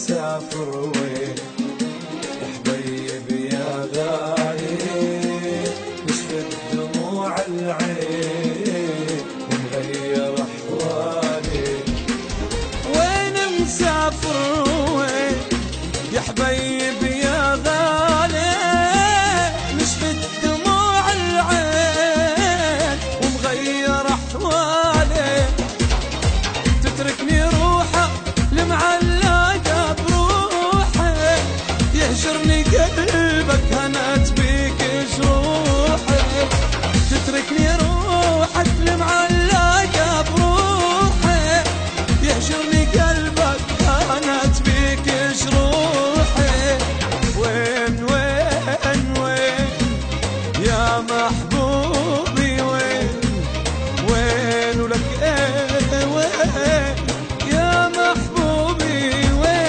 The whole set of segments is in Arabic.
مسافر وين يا حبيبي يا غالي، نشفت دموع العين ونغير احوالي. وين مسافر وين يا حبيبي يا غالي، نشفت دموع العين ومغير احوالي. تتركني روحه المعلقة بروحي، يهجرني قلبك هنأت بيك جروحي. تتركني روحك المعلقة بروحي، يهجرني قلبك هنأت بيك جروحي. وين وين وين يا محبوبي، وين وين ولك ايه وين يا محبوبي وين.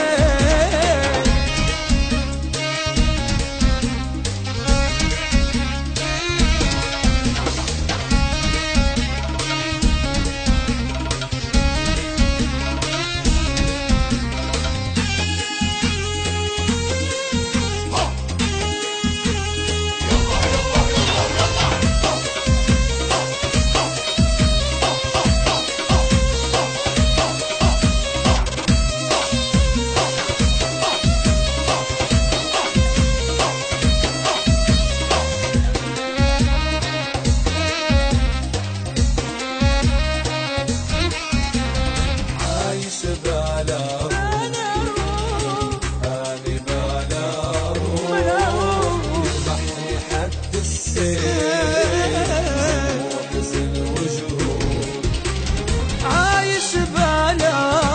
عايش بلا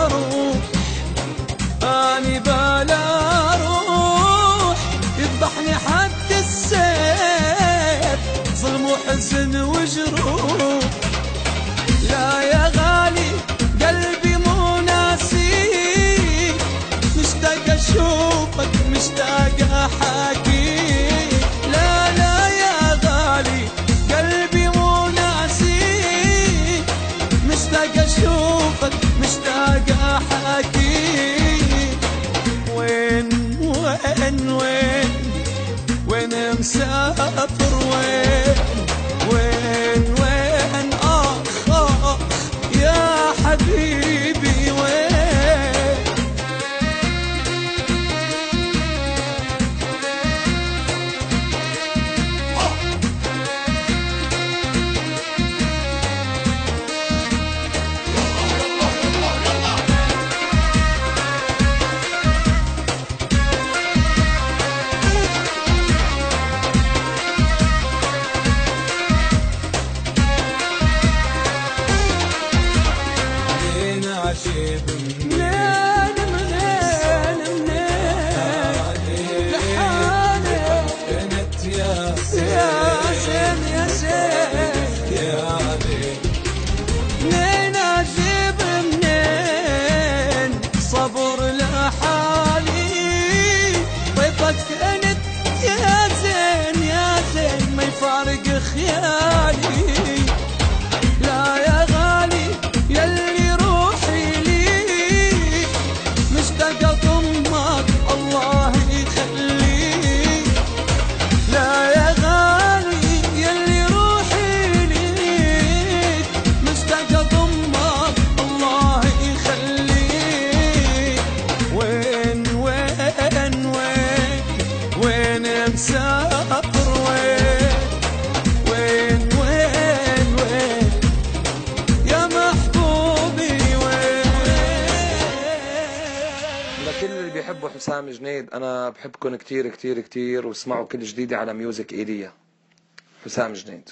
روح أني بلا روح، يذبحني حد السيف ظلم وحزن وجروح. لا يا غالي قلبي مو ناسيك، مشتاق اشوفك مشتاق احاكيك. لا لا يا غالي قلبي مو ناسيك، مشتاق اشوفك مشتاق احاكيك. وين وين وين وين مسافر وين وين وين اخ اخ يا حبيبي وين. عجيب منين منين منين لحالي كنت يا زين يا زين يا زين. منين عجيب منين صبر لحالي، ضيفك كنت يا زين يا زين ما يفارق خيالي. لا يا غالي يلي الله يخليك. لا يا غالي يلي روحي ليك، مشتاق اضمك الله يخليك. وين وين وين وين مسافر وين وين وين وين يا محبوبي وين. لكل اللي بيحبوا حسام جنيد أنا بحبكم كتير كتير كتير، واسمعوا كل جديدي على ميوزك إيليا. حسام جنيد.